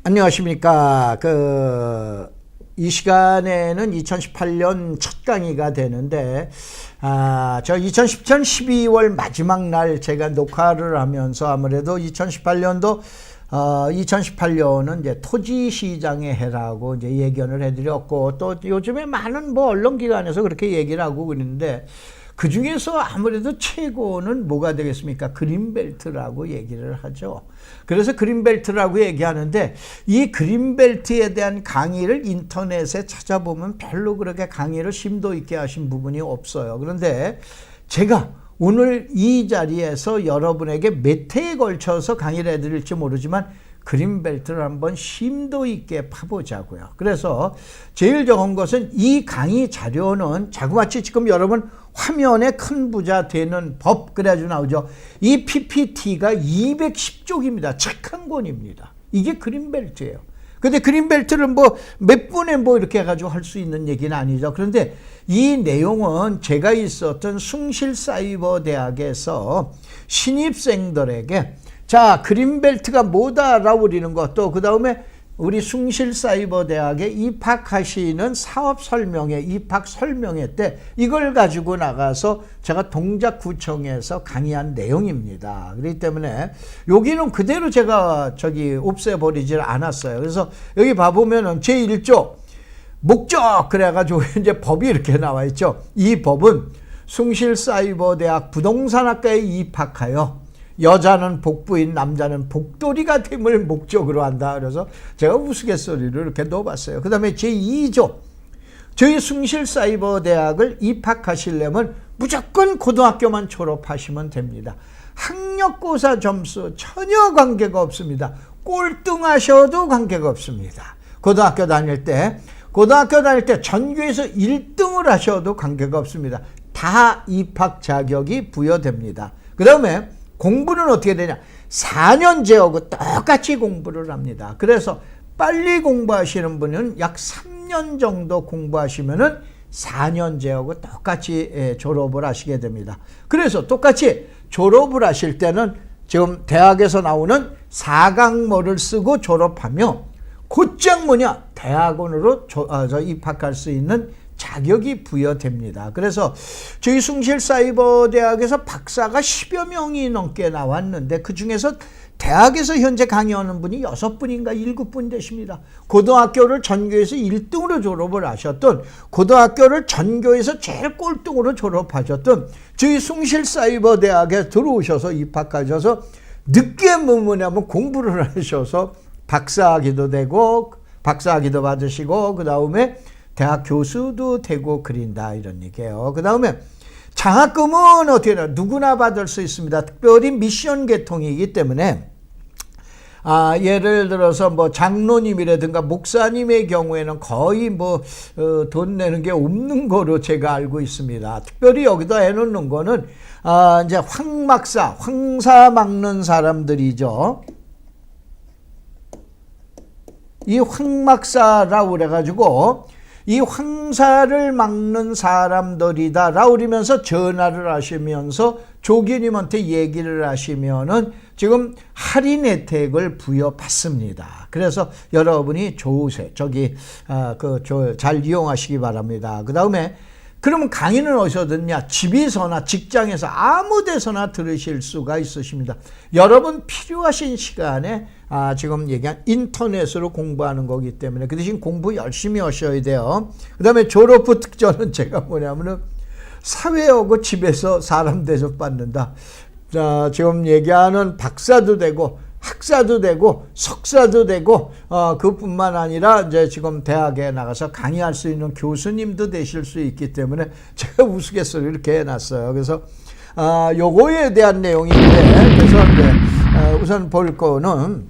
안녕하십니까. 이 시간에는 2018년 첫 강의가 되는데, 저 2017년 12월 마지막 날 제가 녹화를 하면서 아무래도 2018년도, 2018년은 이제 토지 시장의 해라고 이제 예견을 해드렸고, 또 요즘에 많은 언론기관에서 그렇게 얘기를 하고 그러는데, 그 중에서 아무래도 최고는 뭐가 되겠습니까? 그린벨트라고 얘기를 하죠. 그래서 그린벨트라고 얘기하는데, 이 그린벨트에 대한 강의를 인터넷에 찾아보면 별로 그렇게 강의를 심도 있게 하신 부분이 없어요. 그런데 제가 오늘 이 자리에서 여러분에게 몇 회에 걸쳐서 강의를 해드릴지 모르지만 그린벨트를 한번 심도 있게 파보자고요. 그래서 제일 좋은 것은 이 강의 자료는 자그마치 지금 여러분 화면에 큰 부자 되는 법 그래가지고 나오죠. 이 PPT가 210쪽입니다. 책 한 권입니다. 이게 그린벨트예요. 근데 그린벨트를 몇 분에 이렇게 해가지고 할 수 있는 얘기는 아니죠. 그런데 이 내용은 제가 있었던 숭실사이버대학에서 신입생들에게 자, 그린벨트가 뭐다라고 그러는 것, 또 그 다음에 우리 숭실사이버대학에 입학하시는 사업 설명회, 입학 설명회 때 이걸 가지고 나가서 제가 동작구청에서 강의한 내용입니다. 그렇기 때문에 여기는 그대로 제가 없애버리질 않았어요. 그래서 여기 봐보면은 제1조 목적 그래가지고 이제 법이 이렇게 나와 있죠. 이 법은 숭실사이버대학 부동산학과에 입학하여 여자는 복부인 남자는 복돌이가 됨을 목적으로 한다. 그래서 제가 우스갯소리를 이렇게 넣어봤어요. 그 다음에 제2조 저희 숭실사이버대학을 입학하시려면 무조건 고등학교만 졸업하시면 됩니다. 학력고사 점수 전혀 관계가 없습니다. 꼴등하셔도 관계가 없습니다. 고등학교 다닐 때 전교에서 1등을 하셔도 관계가 없습니다. 다 입학 자격이 부여됩니다. 그 다음에 공부는 어떻게 되냐? 4년제하고 똑같이 공부를 합니다. 그래서 빨리 공부하시는 분은 약 3년 정도 공부하시면은 4년제하고 똑같이 졸업을 하시게 됩니다. 그래서 똑같이 졸업을 하실 때는 지금 대학에서 나오는 4강모를 쓰고 졸업하며 곧장 대학원으로 입학할 수 있는 자격이 부여됩니다. 그래서 저희 숭실사이버대학에서 박사가 10여 명이 넘게 나왔는데 그 중에서 대학에서 현재 강의하는 분이 6분인가 7분 되십니다. 고등학교를 전교에서 1등으로 졸업을 하셨던, 고등학교를 전교에서 제일 꼴등으로 졸업하셨던 저희 숭실사이버대학에 들어오셔서 입학하셔서 늦게 뭐냐면 공부를 하셔서 박사학위도 되고 박사학위도 받으시고 그 다음에 대학 교수도 되고 그린다 이런 얘기예요. 그 다음에 장학금은 어떻게 해요? 누구나 받을 수 있습니다. 특별히 미션 계통이기 때문에 예를 들어서 장로님이라든가 목사님의 경우에는 거의 돈 내는 게 없는 거로 제가 알고 있습니다. 특별히 여기다 해놓는 거는 이제 황사 막는 사람들이죠. 이 황막사라고 그래가지고 이 황사를 막는 사람들이다 라고 그러면서 전화를 하시면서 조교님한테 얘기를 하시면은 지금 할인 혜택을 부여받습니다. 그래서 여러분이 좋으세요. 잘 이용하시기 바랍니다. 그 다음에 그러면 강의는 어디서 듣냐? 집에서나 직장에서 아무 데서나 들으실 수가 있으십니다. 여러분 필요하신 시간에 지금 얘기한 인터넷으로 공부하는 거기 때문에 그 대신 공부 열심히 하셔야 돼요. 그 다음에 졸업 후 특전은 제가 뭐냐면은 사회하고 집에서 사람 대접받는다. 지금 얘기하는 박사도 되고 학사도 되고 석사도 되고 그뿐만 아니라 이제 지금 대학에 나가서 강의할 수 있는 교수님도 되실 수 있기 때문에 제가 우스갯소리 이렇게 해놨어요. 그래서 요거에 대한 내용인데 그래서 이제 우선 볼 거는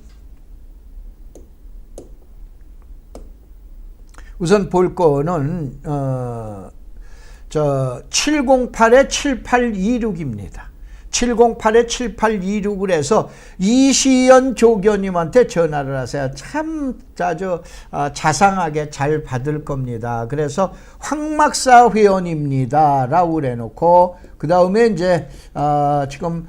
708-7826입니다. 708-7826을 해서 이시연 조교님한테 전화를 하세요. 참 아주 자상하게 잘 받을 겁니다. 그래서 황막사 회원입니다 라고 해놓고 그 다음에 이제 지금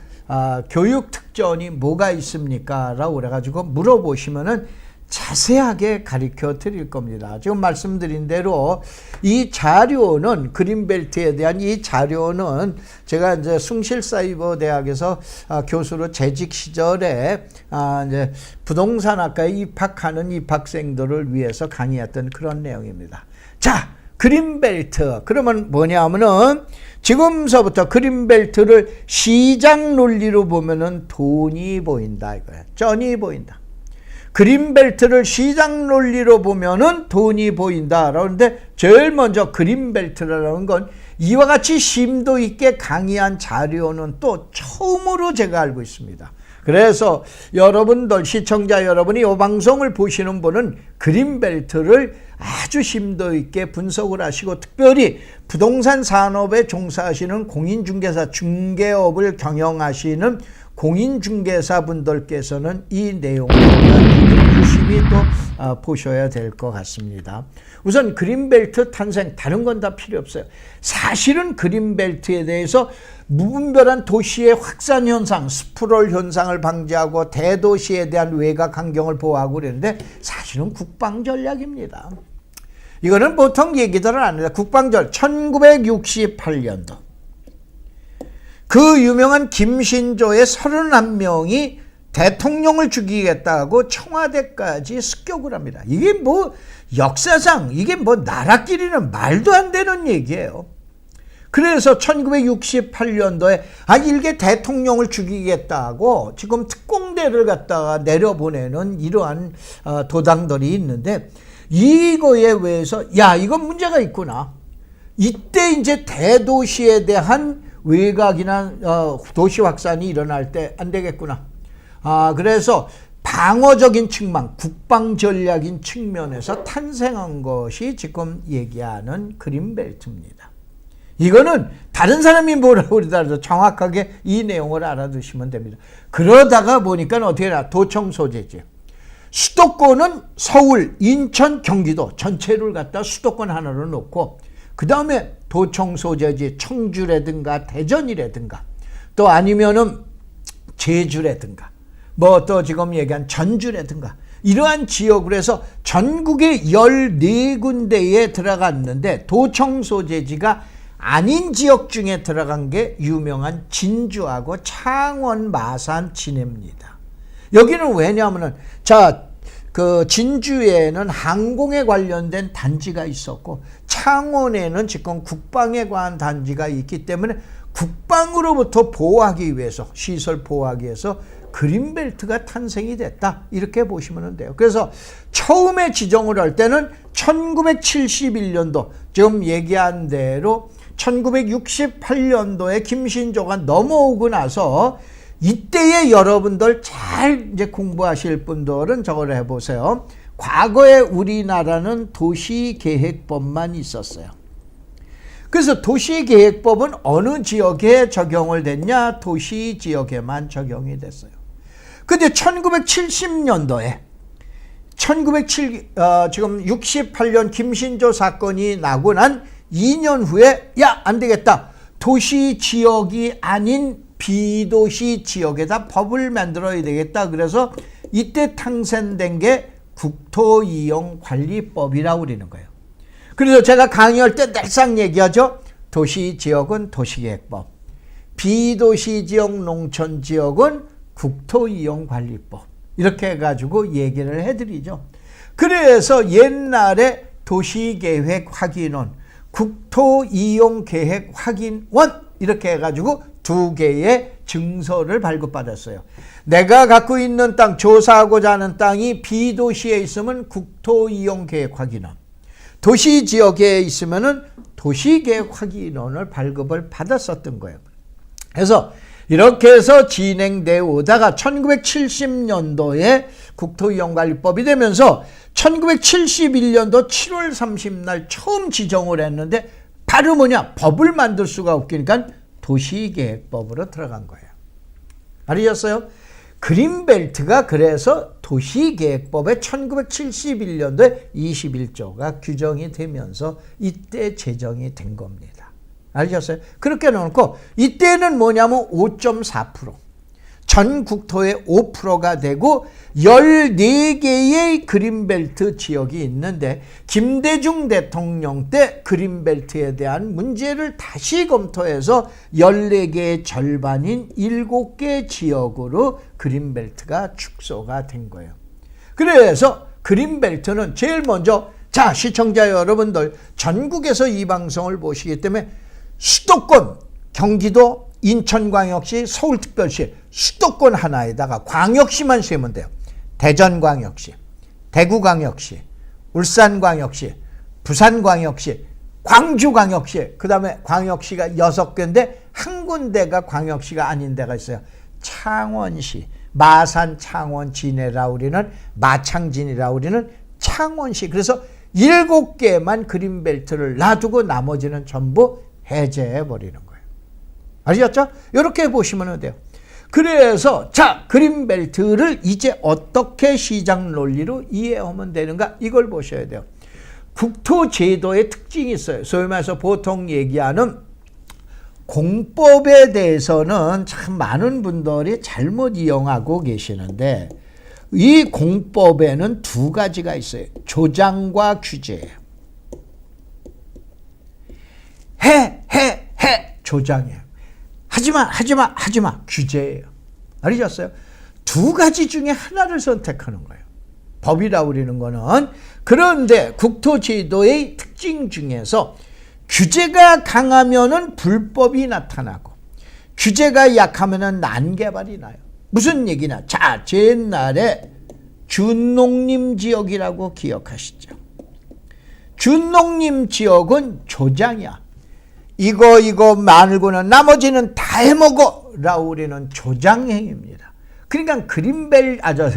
교육 특전이 뭐가 있습니까? 라고 그래가지고 물어보시면은 자세하게 가르쳐 드릴 겁니다. 지금 말씀드린 대로 이 자료는 그린벨트에 대한 이 자료는 제가 이제 숭실사이버대학에서 교수로 재직 시절에 이제 부동산학과에 입학하는 입학생들을 위해서 강의했던 그런 내용입니다. 자, 그린벨트. 그러면 뭐냐면은 지금서부터 그린벨트를 시장 논리로 보면은 돈이 보인다 이거예요. 쩐이 보인다. 그린벨트를 시장 논리로 보면은 돈이 보인다. 그런데 제일 먼저 그린벨트라는 건 이와 같이 심도 있게 강의한 자료는 또 처음으로 제가 알고 있습니다. 그래서 여러분들, 시청자 여러분이 이 방송을 보시는 분은 그린벨트를 아주 심도 있게 분석을 하시고, 특별히 부동산 산업에 종사하시는 공인중개사, 중개업을 경영하시는 공인중개사 분들께서는 이 내용을 열심히 또 보셔야 될 것 같습니다. 우선 그린벨트 탄생, 다른 건 다 필요 없어요. 사실은 그린벨트에 대해서 무분별한 도시의 확산 현상, 스프롤 현상을 방지하고 대도시에 대한 외곽 환경을 보호하고 그러는데 사실은 국방 전략입니다. 이거는 보통 얘기들은 안 해요. 국방전 1968년도 그 유명한 김신조의 31명이 대통령을 죽이겠다고 청와대까지 습격을 합니다. 이게 뭐 역사상 이게 뭐 나라끼리는 말도 안 되는 얘기예요. 그래서 1968년도에 일개 대통령을 죽이겠다고 지금 특공대를 갖다가 내려보내는 이러한 도당들이 있는데, 이거에 의해서 야, 이건 문제가 있구나. 이때 이제 대도시에 대한 외곽이나 도시 확산이 일어날 때 안 되겠구나. 그래서 방어적인 측면, 국방 전략인 측면에서 탄생한 것이 지금 얘기하는 그린벨트입니다. 이거는 다른 사람이 뭐라고 그러더라도 정확하게 이 내용을 알아두시면 됩니다. 그러다가 보니까 어떻게 나 도청 소재지. 수도권은 서울, 인천, 경기도 전체를 갖다 수도권 하나로 놓고, 그 다음에 도청 소재지 청주라든가 대전이라든가 또 아니면은 제주라든가 뭐 또 지금 얘기한 전주라든가 이러한 지역으로 해서 전국의 14군데에 들어갔는데, 도청 소재지가 아닌 지역 중에 들어간 게 유명한 진주하고 창원, 마산, 진해입니다. 여기는 왜냐하면은 그 진주에는 항공에 관련된 단지가 있었고, 창원에는 지금 국방에 관한 단지가 있기 때문에 국방으로부터 보호하기 위해서, 시설 보호하기 위해서 그린벨트가 탄생이 됐다, 이렇게 보시면 돼요. 그래서 처음에 지정을 할 때는 1971년도 지금 얘기한 대로 1968년도에 김신조가 넘어오고 나서, 이때에 여러분들 잘 이제 공부하실 분들은 저걸 해보세요. 과거에 우리나라는 도시계획법만 있었어요. 그래서 도시계획법은 어느 지역에 적용을 됐냐? 도시지역에만 적용이 됐어요. 근데 1970년도에 지금 68년 김신조 사건이 나고 난 2년 후에 야, 안 되겠다. 도시지역이 아닌 비도시 지역에다 법을 만들어야 되겠다. 그래서 이때 탄생된 게 국토이용관리법이라고 그러는 거예요. 그래서 제가 강의할 때 늘상 얘기하죠. 도시지역은 도시계획법, 비도시지역 농촌지역은 국토이용관리법, 이렇게 해가지고 얘기를 해드리죠. 그래서 옛날에 도시계획 확인원, 국토이용계획 확인원 이렇게 해가지고 2개의 증서를 발급받았어요. 내가 갖고 있는 땅, 조사하고자 하는 땅이 비도시에 있으면 국토이용계획 확인원, 도시지역에 있으면은 도시계획 확인원을 발급을 받았었던 거예요. 그래서 이렇게 해서 진행되어 오다가 1970년도에 국토이용관리법이 되면서 1971년도 7월 30날 처음 지정을 했는데, 바로 뭐냐? 법을 만들 수가 없으니까 도시계획법으로 들어간 거예요. 알으셨어요? 그린벨트가 그래서 도시계획법에 1971년도에 21조가 규정이 되면서 이때 제정이 된 겁니다. 알으셨어요? 그렇게 놓고 이때는 뭐냐면 5.4%, 전 국토의 5%가 되고 14개의 그린벨트 지역이 있는데 김대중 대통령 때 그린벨트에 대한 문제를 다시 검토해서 14개의 절반인 7개 지역으로 그린벨트가 축소가 된 거예요. 그래서 그린벨트는 제일 먼저, 자, 시청자 여러분들, 전국에서 이 방송을 보시기 때문에 수도권, 경기도, 인천광역시, 서울특별시, 수도권 하나에다가 광역시만 세면 돼요. 대전광역시, 대구광역시, 울산광역시, 부산광역시, 광주광역시, 그 다음에 광역시가 6개인데 한 군데가 광역시가 아닌 데가 있어요. 창원시, 마산, 창원, 진해라 우리는 마창진이라 우리는 창원시. 그래서 7개만 그린벨트를 놔두고 나머지는 전부 해제해버리는 거예요. 아시겠죠? 이렇게 보시면 돼요. 그래서 자, 그린벨트를 이제 어떻게 시장 논리로 이해하면 되는가, 이걸 보셔야 돼요. 국토제도의 특징이 있어요. 소위 말해서 보통 얘기하는 공법에 대해서는 참 많은 분들이 잘못 이용하고 계시는데, 이 공법에는 두 가지가 있어요. 조장과 규제예요. 해 조장이에요. 하지마 규제예요. 알으셨어요? 두 가지 중에 하나를 선택하는 거예요. 법이라고 그러는 거는. 그런데 국토제도의 특징 중에서 규제가 강하면은 불법이 나타나고 규제가 약하면은 난개발이 나요. 무슨 얘기냐? 자, 옛날에 준농림 지역이라고 기억하시죠? 준농림 지역은 조장이야. 이거 말고는 나머지는 다 해먹어 라고 우리는 조장행위입니다. 그러니까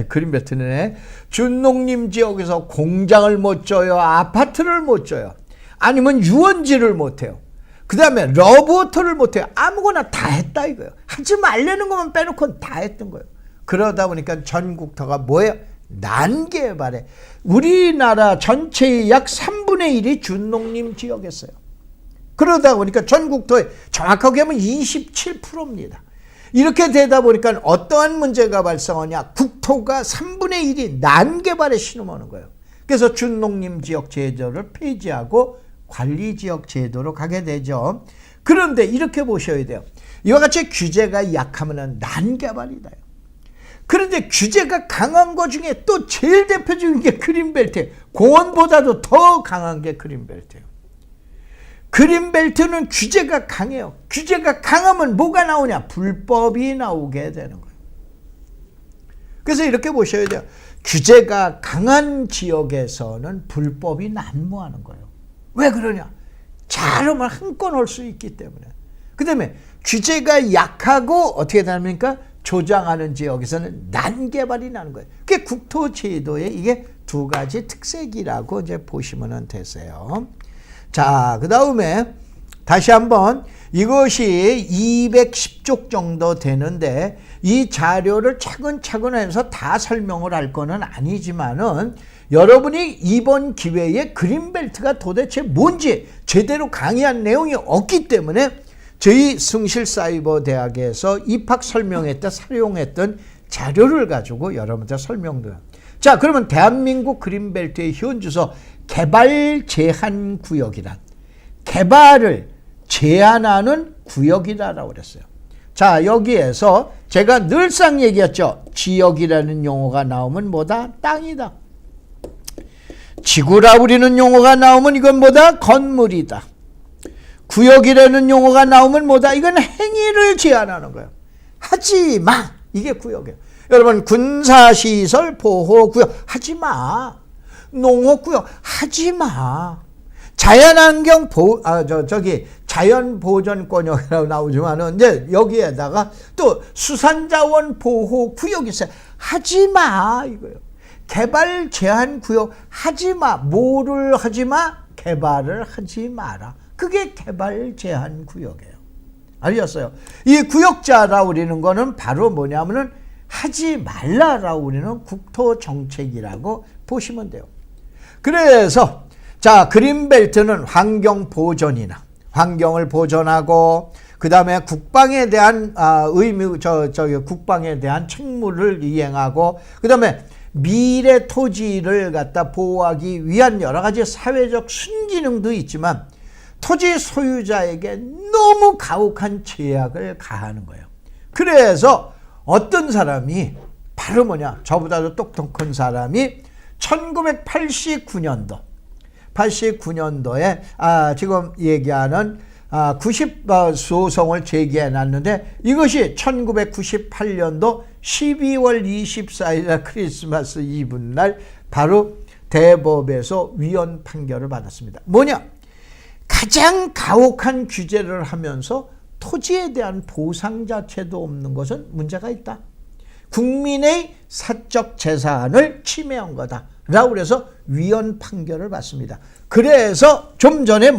그린벨트네. 준농림 지역에서 공장을 못 줘요. 아파트를 못 줘요. 아니면 유원지를 못 해요. 그 다음에 러브워터를 못 해요. 아무거나 다 했다 이거예요. 하지 말라는 것만 빼놓고는 다 했던 거예요. 그러다 보니까 전 국토가 뭐예요? 난개발에. 우리나라 전체의 약 3분의 1이 준농림 지역이었어요. 그러다 보니까 전 국토의 정확하게 하면 27%입니다. 이렇게 되다 보니까 어떠한 문제가 발생하냐? 국토가 3분의 1이 난개발에 신음하는 거예요. 그래서 준농림 지역 제도를 폐지하고 관리지역 제도로 가게 되죠. 그런데 이렇게 보셔야 돼요. 이와 같이 규제가 약하면 난개발이 나요. 그런데 규제가 강한 것 중에 또 제일 대표적인 게 그린벨트예요. 공원보다도 더 강한 게 그린벨트예요. 그린벨트는 규제가 강해요. 규제가 강하면 뭐가 나오냐? 불법이 나오게 되는 거예요. 그래서 이렇게 보셔야 돼요. 규제가 강한 지역에서는 불법이 난무하는 거예요. 왜 그러냐? 잘하면 한건 할 수 있기 때문에. 그 다음에 규제가 약하고 어떻게 됩니까? 조장하는 지역에서는 난개발이 나는 거예요. 그게 국토제도의 이게 두 가지 특색이라고 이제 보시면 되세요. 자, 그 다음에 다시 한번, 이것이 210쪽 정도 되는데 이 자료를 차근차근 해서 다 설명을 할 거는 아니지만은 여러분이 이번 기회에 그린벨트가 도대체 뭔지 제대로 강의한 내용이 없기 때문에 저희 숭실사이버대학에서 입학 설명회 때 사용했던 자료를 가지고 여러분들 설명드려요. 자, 그러면 대한민국 그린벨트의 현주소 개발 제한 구역이란, 개발을 제한하는 구역이라고 그랬어요. 자, 여기에서 제가 늘상 얘기했죠. 지역이라는 용어가 나오면 뭐다? 땅이다. 지구라 우리는 용어가 나오면 이건 뭐다? 건물이다. 구역이라는 용어가 나오면 뭐다? 이건 행위를 제한하는 거예요. 하지 마. 이게 구역이에요. 여러분, 군사시설 보호구역 하지 마. 농업구역 하지 마. 자연환경 자연보전권역이라고 나오지만은 이제 여기에다가 또 수산자원 보호구역이 있어요. 하지 마 이거예요. 개발 제한 구역 하지 마. 뭐를 하지 마? 개발을 하지 마라. 그게 개발 제한 구역이에요. 알겠어요? 이 구역자라고 우리는 거는 바로 뭐냐면은 하지 말라라고 우리는 국토정책이라고 보시면 돼요. 그래서 자, 그린벨트는 환경 보존이나 환경을 보존하고 그 다음에 국방에 대한 국방에 대한 책무를 이행하고, 그 다음에 미래 토지를 갖다 보호하기 위한 여러 가지 사회적 순기능도 있지만 토지 소유자에게 너무 가혹한 제약을 가하는 거예요. 그래서 어떤 사람이 바로 저보다도 똑똑한 사람이 1989년도에 지금 얘기하는 90소송을 제기해놨는데, 이것이 1998년도 12월 24일 크리스마스 이브날 바로 대법에서 위헌 판결을 받았습니다. 가장 가혹한 규제를 하면서 토지에 대한 보상 자체도 없는 것은 문제가 있다. 국민의 사적 재산을 침해한 거다라고 해서 위헌 판결을 받습니다. 그래서 좀 전에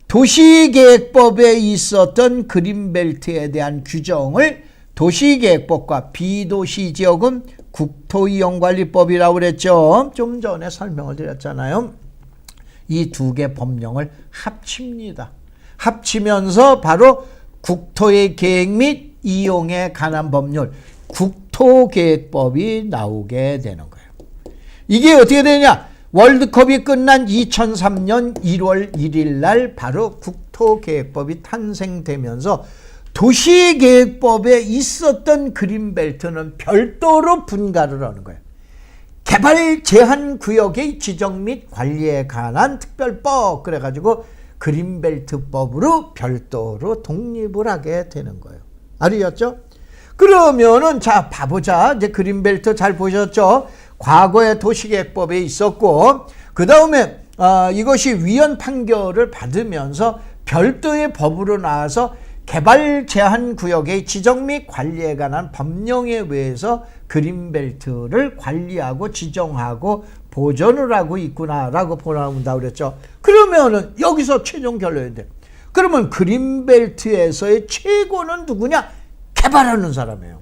도시계획법에 있었던 그린벨트에 대한 규정을 도시계획법과 비도시지역은 국토이용관리법이라고 그랬죠. 좀 전에 설명을 드렸잖아요. 이 두 개 법령을 합칩니다. 합치면서 바로 국토의 계획 및 이용에 관한 법률, 국토계획법이 나오게 되는 거예요. 이게 어떻게 되냐? 월드컵이 끝난 2003년 1월 1일 날 바로 국토계획법이 탄생되면서 도시계획법에 있었던 그린벨트는 별도로 분가를 하는 거예요. 개발 제한 구역의 지정 및 관리에 관한 특별법, 그래가지고 그린벨트법으로 별도로 독립을 하게 되는 거예요. 알겠죠? 그러면은 자 봐보자. 이제 그린벨트 잘 보셨죠? 과거에 도시계획법에 있었고, 그 다음에 이것이 위헌 판결을 받으면서 별도의 법으로 나와서 개발 제한 구역의 지정 및 관리에 관한 법령에 의해서 그린벨트를 관리하고 지정하고 보존을 하고 있구나라고 보나온다고 그랬죠. 그러면은 여기서 최종 결론인데, 그러면 그린벨트에서의 최고는 누구냐? 개발하는 사람이에요.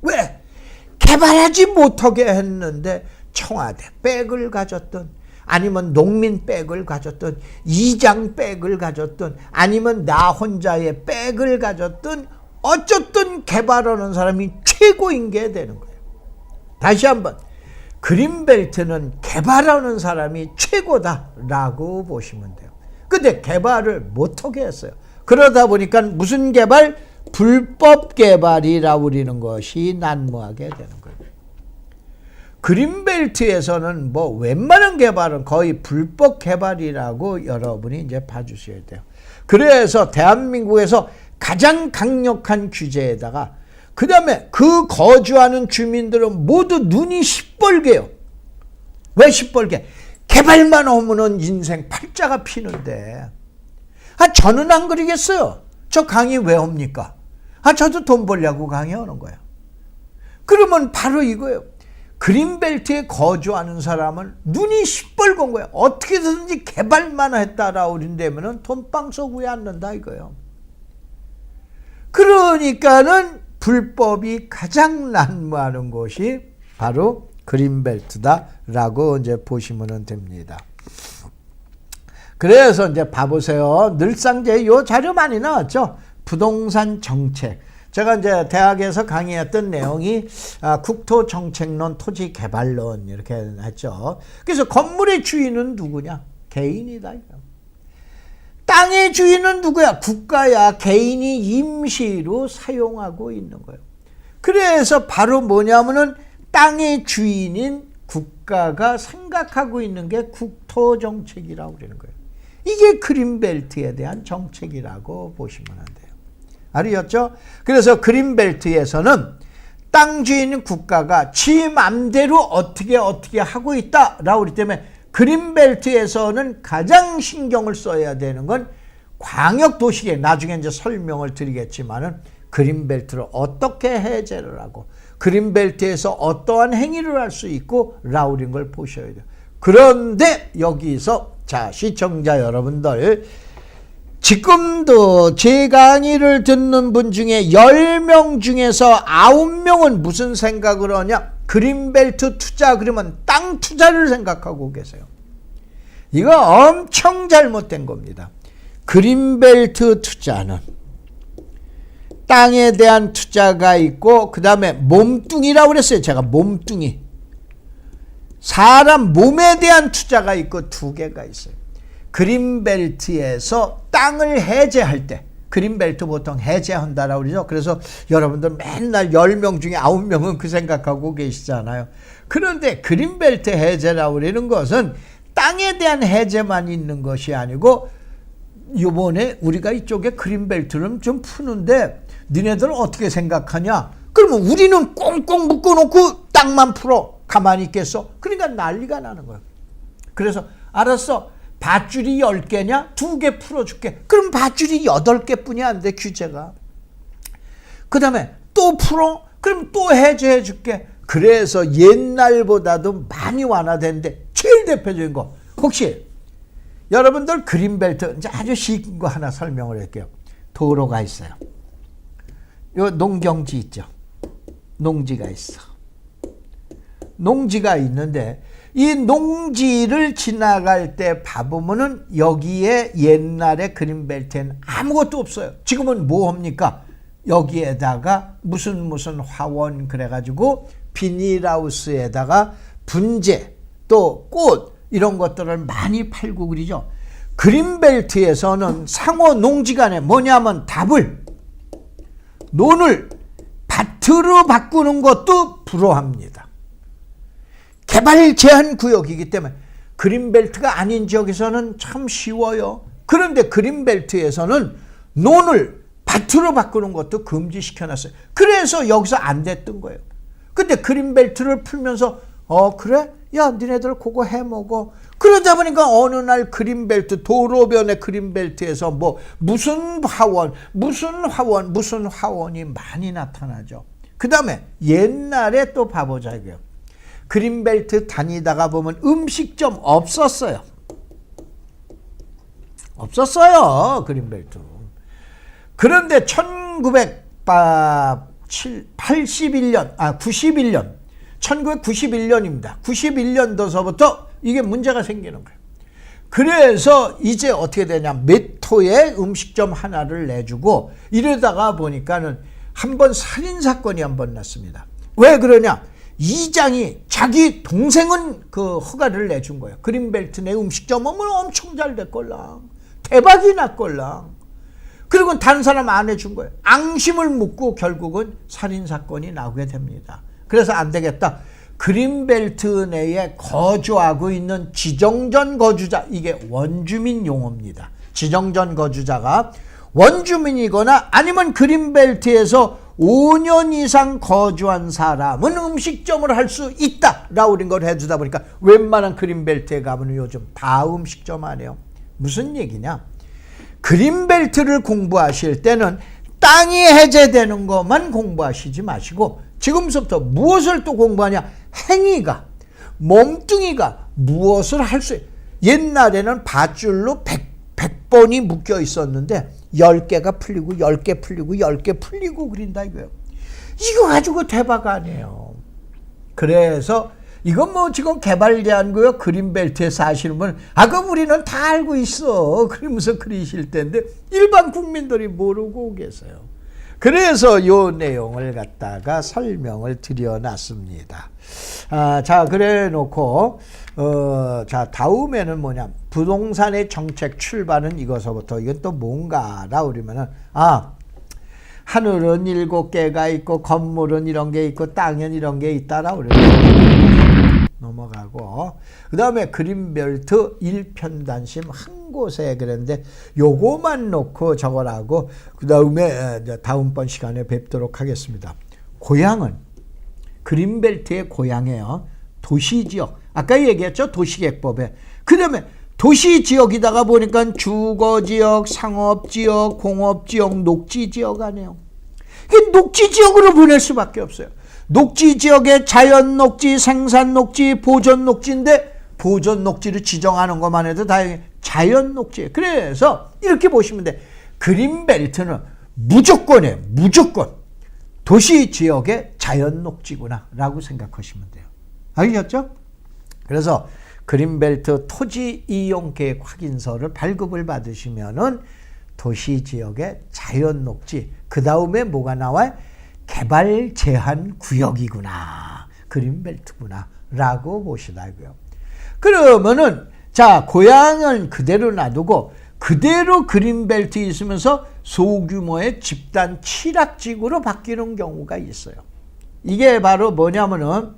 왜? 개발하지 못하게 했는데 청와대 백을 가졌던, 아니면 농민 백을 가졌던, 이장 백을 가졌던, 아니면 나 혼자의 백을 가졌던, 어쨌든 개발하는 사람이 최고인 게 되는 거예요. 다시 한번, 그린벨트는 개발하는 사람이 최고다라고 보시면 돼요. 근데 개발을 못하게 했어요. 그러다 보니까 무슨 개발? 불법 개발이라고 우리는 것이 난무하게 되는 거예요. 그린벨트에서는 웬만한 개발은 거의 불법 개발이라고 여러분이 이제 봐주셔야 돼요. 그래서 대한민국에서 가장 강력한 규제에다가, 그 다음에 그 거주하는 주민들은 모두 눈이 시뻘개요. 왜 시뻘게? 개발만 하면은 인생 팔자가 피는데, 저는 안 그러겠어요. 저 강의 왜 합니까? 저도 돈 벌려고 강의하는 거야. 그러면 바로 이거예요. 그린벨트에 거주하는 사람은 눈이 시뻘건 거야. 어떻게든지 개발만 했다라고 그런다면은 돈방 쏘고 앉는다 이거예요. 그러니까는 불법이 가장 난무하는 곳이 바로 그린벨트다라고 이제 보시면 됩니다. 그래서 이제 봐보세요. 늘상 이제 요 자료 많이 나왔죠. 부동산 정책. 제가 이제 대학에서 강의했던 내용이 국토정책론, 토지개발론 이렇게 했죠. 그래서 건물의 주인은 누구냐? 개인이다. 땅의 주인은 누구야? 국가야. 개인이 임시로 사용하고 있는 거예요. 그래서 바로 뭐냐면은 땅의 주인인 국가가 생각하고 있는 게 국토정책이라고 그러는 거예요. 이게 그린벨트에 대한 정책이라고 보시면 돼요. 알겠죠? 그래서 그린벨트에서는 땅 주인인 국가가 지 맘대로 어떻게 하고 있다라고 그러기 때문에 그린벨트에서는 가장 신경을 써야 되는 건 광역도시계획, 나중에 이제 설명을 드리겠지만은 그린벨트를 어떻게 해제를 하고 그린벨트에서 어떠한 행위를 할 수 있고 라우린 걸 보셔야 돼요. 그런데 여기서 자 시청자 여러분들, 지금도 제 강의를 듣는 분 중에 10명 중에서 9명은 무슨 생각을 하냐? 그린벨트 투자 그러면 땅 투자를 생각하고 계세요. 이거 엄청 잘못된 겁니다. 그린벨트 투자는 땅에 대한 투자가 있고 그 다음에 몸뚱이라고 그랬어요. 제가 몸뚱이. 사람 몸에 대한 투자가 있고 두 개가 있어요. 그린벨트에서 땅을 해제할 때 그린벨트 보통 해제한다라고 그러죠. 그래서 여러분들 맨날 10명 중에 9명은 그 생각하고 계시잖아요. 그런데 그린벨트 해제라고 그러는 것은 땅에 대한 해제만 있는 것이 아니고 이번에 우리가 이쪽에 그린벨트를 좀 푸는데 니네들 어떻게 생각하냐? 그러면 우리는 꽁꽁 묶어놓고 땅만 풀어. 가만히 있겠어? 그러니까 난리가 나는 거예요. 그래서 알았어. 밧줄이 10개냐? 2개 풀어줄게. 그럼 밧줄이 8개뿐이 안 돼, 규제가. 그 다음에 또 풀어? 그럼 또 해제해줄게. 그래서 옛날보다도 많이 완화되는데 제일 대표적인 거. 혹시 여러분들 그린벨트 이제 아주 쉬운 거 하나 설명을 할게요. 도로가 있어요. 요 농경지 있죠. 농지가 있어. 농지가 있는데 이 농지를 지나갈 때 봐보면은 여기에 옛날에 그린벨트에는 아무것도 없어요. 지금은 뭐 합니까? 여기에다가 무슨 화원 그래가지고 비닐하우스에다가 분재 또 꽃 이런 것들을 많이 팔고 그러죠. 그린벨트에서는 상호 농지간에 뭐냐면 답을 논을 밭으로 바꾸는 것도 불허합니다. 개발 제한 구역이기 때문에 그린벨트가 아닌 지역에서는 참 쉬워요. 그런데 그린벨트에서는 논을 밭으로 바꾸는 것도 금지시켜놨어요. 그래서 여기서 안 됐던 거예요. 근데 그린벨트를 풀면서 그래? 야 니네들 그거 해먹어. 그러다 보니까 어느 날 그린벨트 도로변의 그린벨트에서 뭐 무슨 화원이 많이 나타나죠. 그 다음에 옛날에 또 봐보자고요. 그린벨트 다니다가 보면 음식점 없었어요. 그린벨트. 그런데 1991년입니다. 91년도서부터 이게 문제가 생기는 거예요. 그래서 이제 어떻게 되냐. 메토에 음식점 하나를 내주고 이러다가 보니까는 한번 살인사건이 한번 났습니다. 왜 그러냐. 이장이 자기 동생은 그 허가를 내준 거예요. 그린벨트 내 음식점 오면 엄청 잘 됐걸랑. 대박이 났걸랑. 그리고 다른 사람 안 해준 거예요. 앙심을 묻고 결국은 살인사건이 나오게 됩니다. 그래서 안 되겠다. 그린벨트 내에 거주하고 있는 지정전 거주자, 이게 원주민 용어입니다. 지정전 거주자가 원주민이거나 아니면 그린벨트에서 5년 이상 거주한 사람은 음식점을 할 수 있다라고 그런 걸 해주다 보니까 웬만한 그린벨트에 가면 요즘 다 음식점 안 해요. 무슨 얘기냐? 그린벨트를 공부하실 때는 땅이 해제되는 것만 공부하시지 마시고 지금부터 무엇을 또 공부하냐? 행위가, 몸뚱이가 무엇을 할 수 있어요. 옛날에는 밧줄로 100번이 묶여 있었는데 10개가 풀리고 10개 풀리고 10개 풀리고 그린다 이거예요. 이거 가지고 대박 아니에요. 그래서 이건 뭐 지금 개발 제한구역 그린벨트에 사시는 분은 그럼 우리는 다 알고 있어. 그러면서 그리실 텐데 일반 국민들이 모르고 계세요. 그래서 이 내용을 갖다가 설명을 드려놨습니다. 자, 그래 놓고, 자, 다음에는 뭐냐. 부동산의 정책 출발은 이것서부터, 이건 또 뭔가라 그러면은, 하늘은 7개가 있고, 건물은 이런 게 있고, 땅은 이런 게 있다라 그러면 넘어가고, 그 다음에 그린벨트 일편단심 한 곳에 그랬는데 요거만 놓고 적어라고 그 다음에 다음번 시간에 뵙도록 하겠습니다. 고향은 그린벨트의 고향이에요. 도시지역. 아까 얘기했죠. 도시계획법에. 그 다음에 도시지역이다가 보니까 주거지역, 상업지역, 공업지역, 녹지지역 아니에요. 이게 녹지지역으로 보낼 수밖에 없어요. 녹지지역에 자연녹지, 생산녹지, 보존녹지인데 보존녹지를 지정하는 것만 해도 다행히 자연녹지. 그래서 이렇게 보시면 돼. 그린벨트는 무조건 도시지역의 자연녹지구나 라고 생각하시면 돼요. 알겠죠? 그래서 그린벨트 토지 이용 계획 확인서를 발급을 받으시면은 도시지역의 자연녹지, 그 다음에 뭐가 나와요? 개발 제한 구역이구나, 그린벨트구나 라고 보시라고요. 그러면은 자, 고향은 그대로 놔두고 그대로 그린벨트에 있으면서 소규모의 집단 취락지구로 바뀌는 경우가 있어요. 이게 바로 뭐냐면은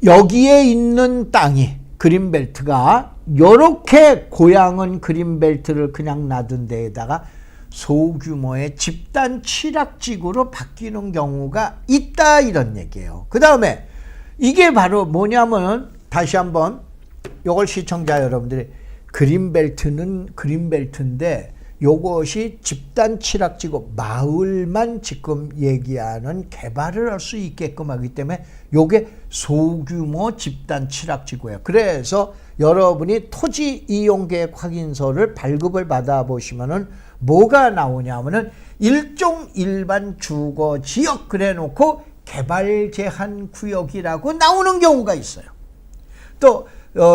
여기에 있는 땅이 그린벨트가 이렇게 고향은 그린벨트를 그냥 놔둔 데에다가 소규모의 집단 취락지구로 바뀌는 경우가 있다, 이런 얘기예요. 그 다음에 이게 바로 뭐냐면, 다시 한번 이걸 시청자 여러분들이, 그린벨트는 그린벨트인데 요것이 집단 취락지구, 마을만 지금 얘기하는 개발을 할 수 있게끔 하기 때문에 요게 소규모 집단 취락지구예요. 그래서 여러분이 토지 이용계획 확인서를 발급을 받아 보시면은 뭐가 나오냐면은 일종 일반 주거 지역 그래 놓고 개발 제한 구역이라고 나오는 경우가 있어요. 또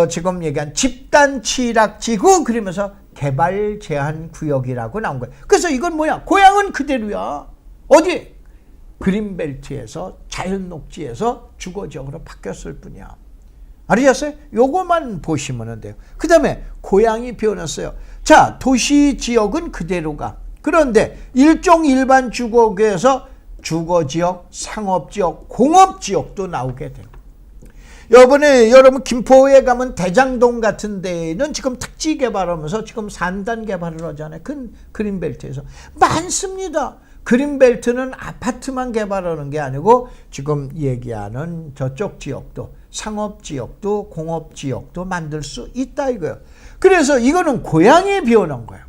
지금 얘기한 집단 취락지구 그러면서 개발 제한 구역이라고 나온 거예요. 그래서 이건 뭐야? 고향은 그대로야. 어디? 그린벨트에서 자연녹지에서 주거지역으로 바뀌었을 뿐이야. 알으셨어요? 요거만 보시면 돼요. 그 다음에 고향이 변했어요. 자, 도시지역은 그대로가. 그런데 일종 일반 주거구에서 주거지역, 상업지역, 공업지역도 나오게 돼요. 이번에 여러분 김포에 가면 대장동 같은 데는 지금 택지 개발하면서 지금 산단 개발을 하잖아요. 그린벨트에서. 많습니다. 그린벨트는 아파트만 개발하는 게 아니고 지금 얘기하는 저쪽 지역도, 상업지역도, 공업지역도 만들 수 있다 이거예요. 그래서 이거는 고향에 비워놓은 거예요.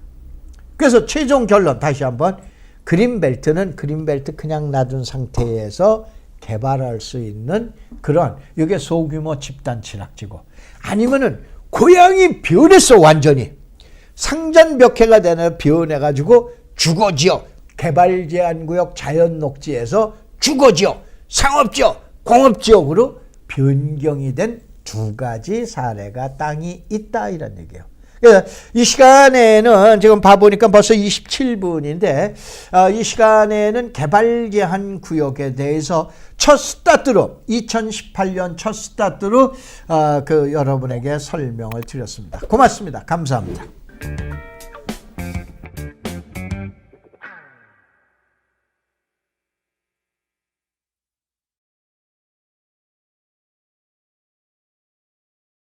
그래서 최종 결론 다시 한번, 그린벨트는 그린벨트 그냥 놔둔 상태에서 개발할 수 있는 그런, 이게 소규모 집단 취락지구. 아니면은 고향이 변했어, 완전히 상전벽해가 되는 변해가지고 주거지역, 개발 제한 구역, 자연녹지에서 주거지역, 상업지역, 공업지역으로 변경이 된 두 가지 사례가 땅이 있다, 이런 얘기예요. 이 시간에는 지금 봐보니까 벌써 27분인데 이 시간에는 개발 제한 구역에 대해서 첫 스타트로 2018년 첫 스타트로 여러분에게 설명을 드렸습니다. 고맙습니다. 감사합니다.